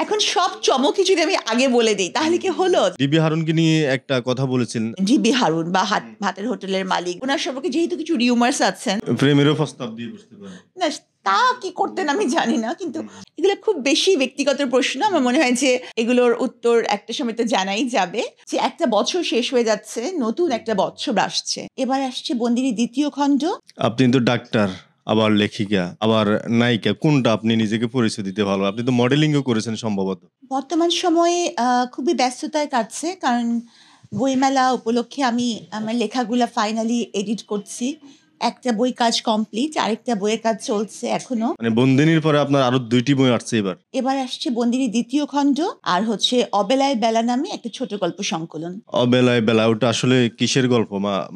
এখন সব চমকই যদি আমি আগে বলে দিই তাহলে কি হলো? ডিবি হারুনকে নিয়ে একটা কথা বলেছেন, জিবি হারুন বা ভাতের হোটেলের মালিক, ওনার সম্পর্কে যেহেতু কিছু রিউমার্স আছেন, প্রেমেরও প্রস্তাব দিয়ে বসতে পারে। না তা কি করতেন আমি জানি না, কিন্তু এগুলো খুব বেশি ব্যক্তিগত প্রশ্ন। আমার মনে হয় যে এগুলোর উত্তর একটা সময় তো জানাই যাবে। যে একটা বছর শেষ হয়ে যাচ্ছে, নতুন একটা বছর আসছে, এবার আসছে বন্দিনী দ্বিতীয় খণ্ড। আপনি তো ডাক্তার, আবার লেখিকা, আবার নায়িকা, কোনটা আপনি নিজেকে পরিচয় দিতে ভালো? আপনি তো মডেলিংও করেছেন সম্ভবত। বর্তমান সময়ে খুবই ব্যস্ততায় কাটছে, কারণ বইমেলা উপলক্ষে আমি আমার লেখাগুলো ফাইনালি এডিট করছি। একটা বই কাজ কমপ্লিট, আরেকটা বইয়ের কাজ চলছে এখনো। মানে বন্দিনীর পরে আপনার আরো 2টি বই আসছে এবার। এবার আসছে বন্দিনী দ্বিতীয় খণ্ড, আর হচ্ছে অবেলায় বেলা নামে একটা ছোট গল্প সংকলন। অবেলায় বেলা, ওটা আসলে কিসের গল্প?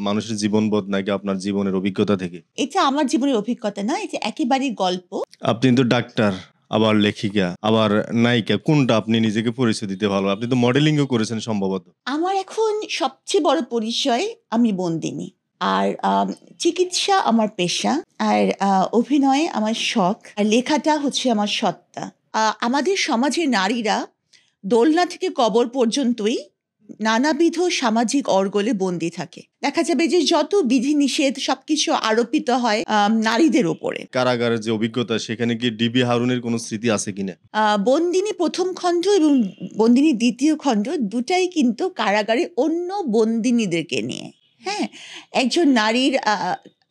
মানুষের জীবনবোধ নাকি আপনার জীবনের অভিজ্ঞতা থেকে? এটা আমার জীবনের অভিজ্ঞতা না, এটা একেবারেই গল্প। আপনি তো ডাক্তার, আবার লেখিকা, আবার নায়িকা, কোনটা আপনি নিজেকে পরিচয় দিতে ভালো? আপনি তো মডেলিংও করেছেন সম্ভবত। আমার এখন সবচেয়ে বড় পরিচয় আমি বন্দিনী। আর চিকিৎসা আমার পেশা, আর অভিনয় আমার শখ, আর লেখাটা হচ্ছে আমার সত্তা। আমাদের সমাজের নারীরা দোলনা থেকে কবর পর্যন্তই নানাবিধ সামাজিক অর্গলে বন্দী থাকে। দেখা যাবে যে যত বিধিনিষেধ সবকিছু আরোপিত হয় নারীদের ওপরে। কারাগারের যে অভিজ্ঞতা, সেখানে কি ডিবি হারুনের কোনো স্মৃতি আছে কিনা? বন্দিনী প্রথম খণ্ড এবং বন্দিনী দ্বিতীয় খণ্ড দুটাই কিন্তু কারাগারে অন্য বন্দিনীদেরকে নিয়ে। হ্যাঁ, একজন নারীর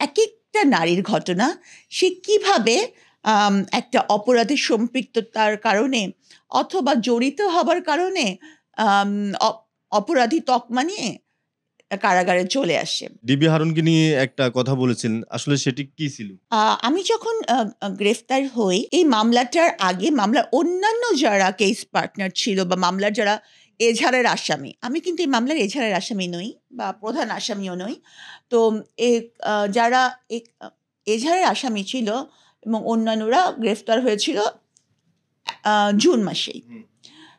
এক একটা নারীর ঘটনা, সে কিভাবে একটা অপরাধের সম্পৃক্ততার কারণে অথবা জড়িত হবার কারণে আম, অপরাধী তকমা নিয়ে কারাগারে চলে আসে। ডিবি হারুনকে নিয়ে একটা কথা বলেছেন, আসলে সেটি কি ছিল? আমি যখন গ্রেফতার হই, এই মামলাটার আগে মামলার অন্যান্য যারা কেস পার্টনার ছিল বা মামলার যারা এজাহারের আসামি, আমি কিন্তু এই মামলার এজাহারের আসামি নই বা প্রধান আসামিও নই। তো যারা এজাহারের আসামি ছিল এবং অন্যান্যরা গ্রেফতার হয়েছিল জুন মাসেই।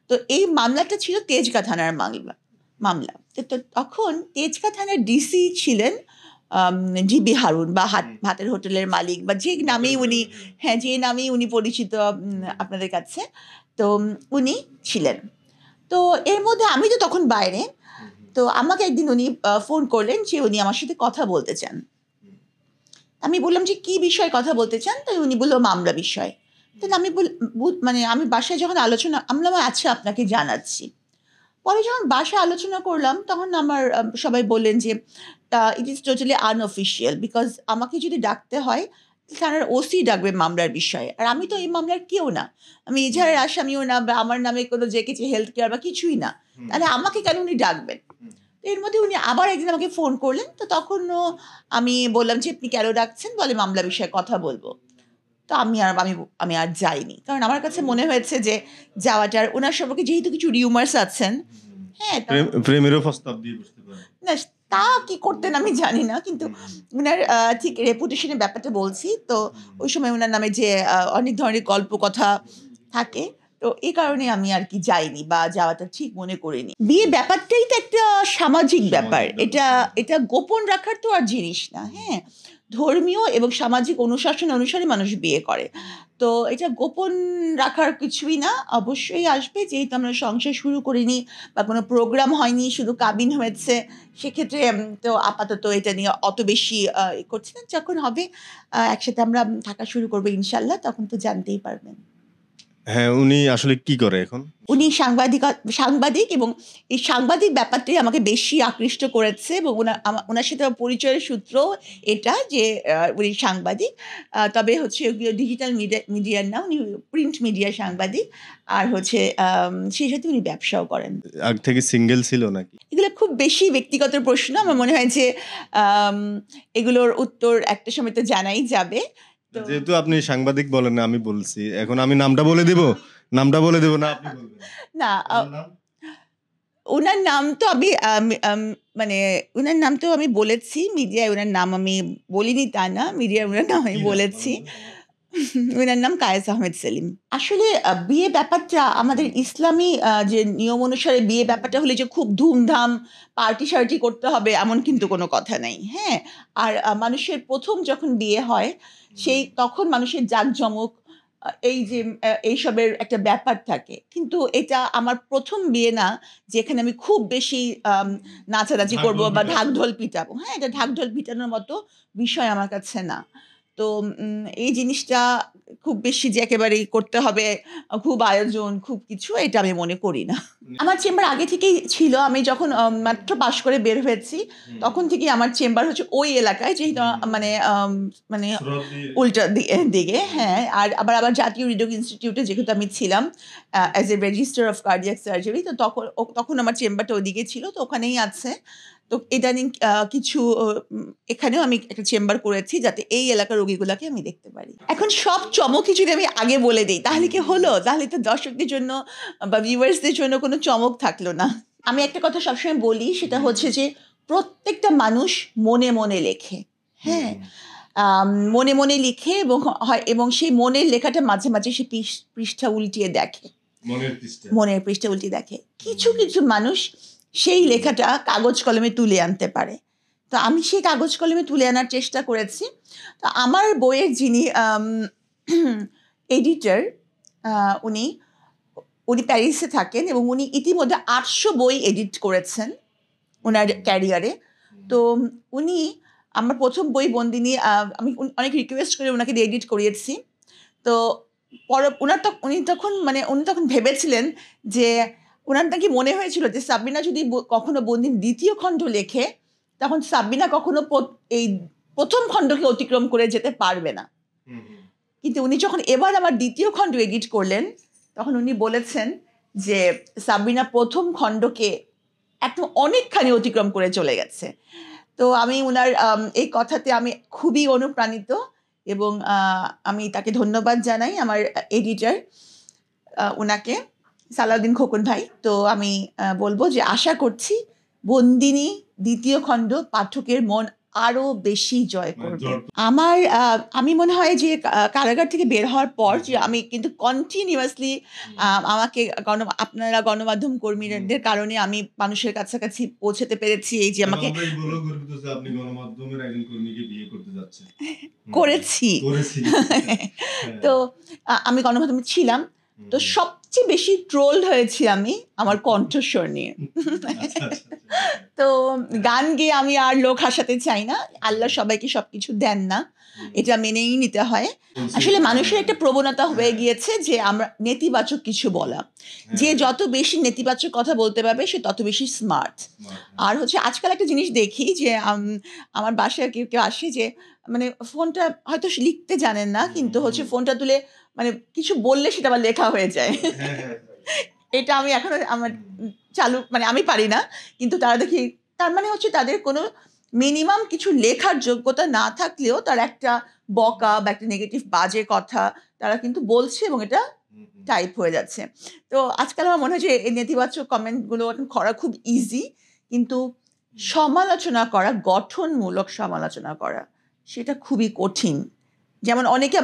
তো এই মামলাটা ছিল তেজগাঁ থানার মামলা। তো তখন তেজগাঁ থানার ডিসি ছিলেন জিবি হারুন বা ভাতের হোটেলের মালিক, বা যে নামেই উনি, হ্যাঁ, যে নামেই উনি পরিচিত আপনাদের কাছে। তো উনি ছিলেন। তো এর মধ্যে আমি তো তখন বাইরে। তো আমাকে একদিন উনি ফোন করলেন যে উনি আমার সাথে কথা বলতে চান। আমি বললাম যে কি বিষয়ে কথা বলতে চান? তাই উনি বললো মামলা বিষয়। তো আমি মানে আমি বাসায় যখন আলোচনা, আমি বললাম আচ্ছা আপনাকে জানাচ্ছি। পরে যখন বাসায় আলোচনা করলাম তখন আমার সবাই বললেন যে it is totally unofficial, because আমাকে যদি ডাকতে হয় থানার ওসি ডাকবে মামলার বিষয়ে, আর আমি তো এই মামলার কেউ না, আমি এজাহারের আসামিও না, বা আমার নামে কোনো যে কিছু হেলথ কেয়ার বা কিছুই না, তাহলে আমাকে কেন উনি ডাকবেন? তো এর মধ্যে উনি আবার একদিন আমাকে ফোন করলেন। তো তখনও আমি বললাম যে আপনি কেন ডাকছেন? বলে মামলা বিষয়ে কথা বলবো। তো আমি আর যাইনি, কারণ আমার কাছে মনে হয়েছে যে যাওয়াটার, ওনার সম্পর্কে যেহেতু কিছু রিউমার্স আছেন, হ্যাঁ, প্রেমেরও প্রস্তাব দিয়ে বসতে পারে। না তা কি করতেন আমি জানি না, কিন্তু উনার ঠিক রেপুটেশনের ব্যাপারটা বলছি। তো ওই সময় ওনার নামে যে অনেক ধরনের গল্প কথা থাকে, তো এই কারণে আমি আর কি যাইনি বা যাওয়াটা ঠিক মনে করিনি। বিয়ে ব্যাপারটাই তো একটা সামাজিক ব্যাপার, এটা এটা গোপন রাখার তো আর জিনিস না। হ্যাঁ, ধর্মীয় এবং সামাজিক অনুশাসন অনুসারে মানুষ বিয়ে করে, তো এটা গোপন রাখার কিছুই না। অবশ্যই আসবে, যেহেতু আমরা সংসার শুরু করিনি বা কোনো প্রোগ্রাম হয়নি, শুধু কাবিন হয়েছে, সেক্ষেত্রে তো আপাতত এটা নিয়ে অত বেশি করছি না। যখন হবে একসাথে আমরা থাকা শুরু করবো ইনশাল্লাহ, তখন তো জানতেই পারবেন। হ্যাঁ, উনি আসলে কি করে এখন? উনি সাংবাদিক, এবং এই সাংবাদিক ব্যাপারটাই আমাকে বেশি আকৃষ্ট করেছে, এবং ওনার সাথে আমার পরিচয়ের সূত্র এটা যে উনি সাংবাদিক, তবে হচ্ছে ডিজিটাল মিডিয়ার না, উনি প্রিন্ট মিডিয়ার সাংবাদিক, আর হচ্ছে সেই সাথে উনি ব্যবসাও করেন। আগ থেকে সিঙ্গেল ছিল নাকি? এগুলো খুব বেশি ব্যক্তিগত প্রশ্ন। আমার মনে হয় যে এগুলোর উত্তর একটা সময় তো জানাই যাবে। যেহেতু আপনি সাংবাদিক বলেন না, আমি বলছি, এখন আমি নামটা বলে দেব? নামটা বলে দেব না আপনি বলবেন? না, উনার নাম তো মানে উনার নাম তো আমি বলেছি মিডিয়ায়, উনার নাম আমি বলিনি তা না, মিডিয়ায় উনার নাম আমি বলেছি। উনার নাম কায়েস আহমেদ সেলিম। আসলে বিয়ে ব্যাপারটা আমাদের ইসলামী যে নিয়ম অনুসারে বিয়ে ব্যাপারটা হলে যে খুব ধুমধাম পার্টি সার্টি করতে হবে এমন কিন্তু কোনো কথা নেই। হ্যাঁ, আর মানুষের প্রথম যখন বিয়ে হয়, সেই তখন মানুষের জাঁকজমক এই যে এইসবের একটা ব্যাপার থাকে, কিন্তু এটা আমার প্রথম বিয়ে না যেখানে আমি খুব বেশি নাচানাচি করব বা ঢাকঢোল পিটাবো। হ্যাঁ, এটা ঢাকঢোল পিটানোর মতো বিষয় আমার কাছে না। তো এই জিনিসটা খুব বেশি যে একেবারেই করতে হবে, খুব আয়োজন, খুব কিছু, এটা আমি মনে করি না। আমার চেম্বার আগে থেকেই ছিল। আমি যখন মাত্র পাশ করে বের হয়েছি, তখন থেকেই আমার চেম্বার হচ্ছে ওই এলাকায়, যেহেতু মানে মানে উল্টা দিকে। হ্যাঁ, আর আবার জাতীয় হৃদরোগ ইনস্টিটিউটে যেহেতু আমি ছিলাম as a registrar of cardiac surgery, তো তখন আমার চেম্বারটা ওদিকে ছিল, তো ওখানেই আছে। তো ইদানিং কিছু এখানেও আমি একটা চেম্বার করেছি যাতে এই এলাকার রোগীগুলাকে আমি দেখতে পারি। এখন সব চমকই যদি আমি আগে বলে দিই তাহলে কি হলো? তাহলে তো দর্শকদের জন্য বা ভিউয়ার্সদের জন্য কোনো চমক থাকলো না। আমি একটা কথা সবসময় বলি, সেটা হচ্ছে যে প্রত্যেকটা মানুষ মনে মনে লেখে। হ্যাঁ, মনে মনে লিখে এবং সেই মনের লেখাটা মাঝে মাঝে সে পৃষ্ঠা উল্টিয়ে দেখে, মনের পৃষ্ঠা উল্টিয়ে দেখে। কিছু কিছু মানুষ সেই লেখাটা কাগজ কলমে তুলে আনতে পারে। তো আমি সেই কাগজ কলমে তুলে আনার চেষ্টা করেছি। তো আমার বইয়ের যিনি এডিটর, উনি প্যারিসে থাকেন এবং উনি ইতিমধ্যে 800 বই এডিট করেছেন ওনার ক্যারিয়ারে। তো উনি আমার প্রথম বই বন্দিনী, আমি অনেক রিকোয়েস্ট করে ওনাকে এডিট করিয়েছি। তো উনি তখন ভেবেছিলেন যে ওনার নাকি মনে হয়েছিল যে সাবরিনা যদি কখনো বন্দিনী দ্বিতীয় খণ্ড লেখে, তখন সাবরিনা কখনো এই প্রথম খণ্ডকে অতিক্রম করে যেতে পারবে না। কিন্তু উনি যখন এবার আমার দ্বিতীয় খণ্ড এডিট করলেন, তখন উনি বলেছেন যে সাবরিনা প্রথম খণ্ডকে একদম অনেকখানি অতিক্রম করে চলে গেছে। তো আমি ওনার এই কথাতে আমি খুবই অনুপ্রাণিত এবং আমি তাকে ধন্যবাদ জানাই, আমার এডিটর ওনাকে, সালাউদ্দিন খোকন ভাই। তো আমি বলবো যে আশা করছি বন্দিনী দ্বিতীয় খণ্ড পাঠকের মন আরো বেশি জয় করবে। আমি মনে হয় যে কারাগার থেকে বের হওয়ার পর যে আমি কিন্তু কন্টিনিউয়াসলি আমাকে আপনারা গণমাধ্যম কর্মীদের কারণে আমি মানুষের কাছাকাছি পৌঁছতে পেরেছি। এই যে আমাকে আপনি গণমাধ্যমের একজন কর্মীকে বিয়ে করতে যাচ্ছেন। করেছি। তো আমি গণমাধ্যমে ছিলাম, তো সবচেয়ে বেশি ট্রোলড হয়েছি আমি আমার কণ্ঠস্বর নিয়ে। তো গান গেয়ে আমি আর লোক হাসাতে চাই না, আল্লাহ সবাইকে সবকিছু দেন না, এটা মেনেই নিতে হয়। আসলে মানুষের একটা প্রবণতা হয়ে গিয়েছে যে আমরা নেতিবাচক কিছু বলা, যে যত বেশি নেতিবাচক কথা বলতে পারবে সে তত বেশি স্মার্ট। আর হচ্ছে আজকাল একটা জিনিস দেখি যে আমার বাসায় কেউ কেউ আসে যে মানে ফোনটা হয়তো লিখতে জানেন না, কিন্তু হচ্ছে ফোনটা তুলে মানে কিছু বললে সেটা আবার লেখা হয়ে যায়। এটা আমি এখনো আমার আমি পারি না, কিন্তু তারা দেখি, তার মানে হচ্ছে তাদের কোনো মিনিমাম কিছু লেখার যোগ্যতা না থাকলেও তার একটা বকা বা একটা নেগেটিভ বাজে কথা তারা কিন্তু বলছে এবং এটা টাইপ হয়ে যাচ্ছে। তো আজকাল আমার মনে হয় যে এই নেতিবাচক কমেন্টগুলো করা খুব ইজি, কিন্তু সমালোচনা করা, গঠনমূলক সমালোচনা করা, সেটা খুবই কঠিন। যেমন অনেকে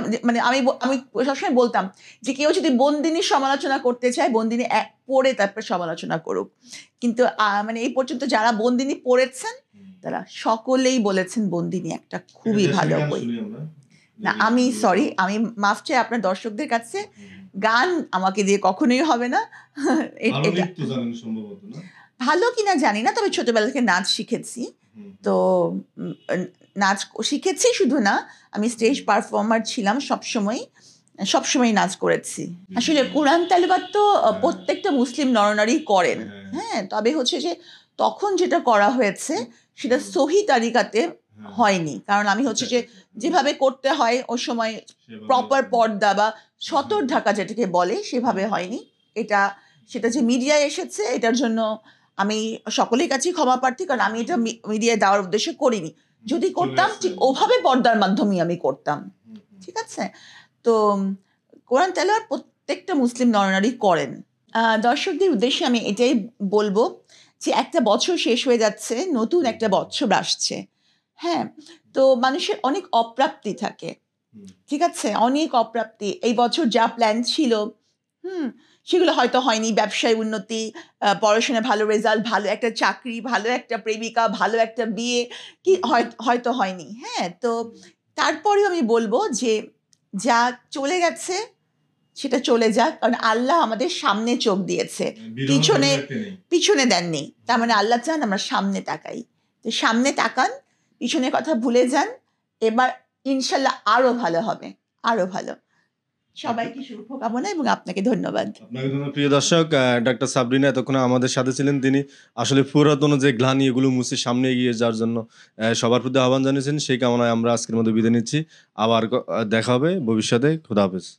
আমি সবসময় বলতাম যে কেউ যদি বন্দিনীর সমালোচনা করতে চায়, বন্দিনী পড়ে তারপর সমালোচনা করুক। কিন্তু এই পর্যন্ত যারা বন্দিনী পড়েছেন তারা সকলেই বলেছেন বন্দিনী একটা খুবই ভালো বই। না, আমি মাফ চাই আপনার দর্শকদের কাছে, গান আমাকে দিয়ে কখনোই হবে না। ভালো কিনা জানি না, তবে ছোটবেলা থেকে নাচ শিখেছি। তো নাচ শিখেছি শুধু না, আমি স্টেজ পারফর্মার ছিলাম, সবসময় নাচ করেছি। আসলে কোরআন তেলাওয়াত তো প্রত্যেকটা মুসলিম নরনারী করেন। হ্যাঁ, তবে হচ্ছে যে তখন যেটা করা হয়েছে সেটা সহি তারিকাতে হয়নি, কারণ আমি হচ্ছে যে যেভাবে করতে হয় ওই সময় প্রপার পর্দা বা সতর ঢাকা যেটাকে বলে সেভাবে হয়নি। সেটা যে মিডিয়ায় এসেছে এটার জন্য আমি সকলের কাছেই ক্ষমা প্রার্থী, কারণ আমি এটা মিডিয়ায় দেওয়ার উদ্দেশ্যে করিনি। যদি করতাম ঠিক ওভাবে পর্দার মাধ্যমেই আমি করতাম। ঠিক আছে? তো কোরআন তেলাওয়াত প্রত্যেকটা মুসলিম নরনারী করেন। দর্শকদের উদ্দেশ্যে আমি এটাই বলবো যে একটা বছর শেষ হয়ে যাচ্ছে, নতুন একটা বছর আসছে। হ্যাঁ, তো মানুষের অনেক অপ্রাপ্তি থাকে, ঠিক আছে, অনেক অপ্রাপ্তি। এই বছর যা প্ল্যান ছিল সেগুলো হয়তো হয়নি। ব্যবসায় উন্নতি, পড়াশোনায় ভালো রেজাল্ট, ভালো একটা চাকরি, ভালো একটা প্রেমিকা, ভালো একটা বিয়ে, কি হয়তো হয়নি। হ্যাঁ, তো তারপরেও আমি বলবো যে যা চলে গেছে সেটা চলে যাক, কারণ আল্লাহ আমাদের সামনে চোখ দিয়েছে, পিছনে পিছনে দেননি। তার মানে আল্লাহ চান আমরা সামনে তাকাই। তো সামনে তাকান, পিছনের কথা ভুলে যান, এবার ইনশাল্লাহ আরো ভালো হবে, আরো ভালো। সবাইকে শুভকামনা এবং আপনাকে ধন্যবাদ। আপনাকে ধন্যবাদ। প্রিয় দর্শক, ডাক্তার সাবরিনা এতক্ষণ আমাদের সাথে ছিলেন। তিনি আসলে পুরাতন যে গ্লানি এগুলো মুছে সামনে এগিয়ে যাওয়ার জন্য সবার প্রতি আহ্বান জানিয়েছেন। সেই কামনায় আমরা আজকের মতো বিদায় নিচ্ছি। আবার দেখা হবে ভবিষ্যতে। খোদা হাফেজ।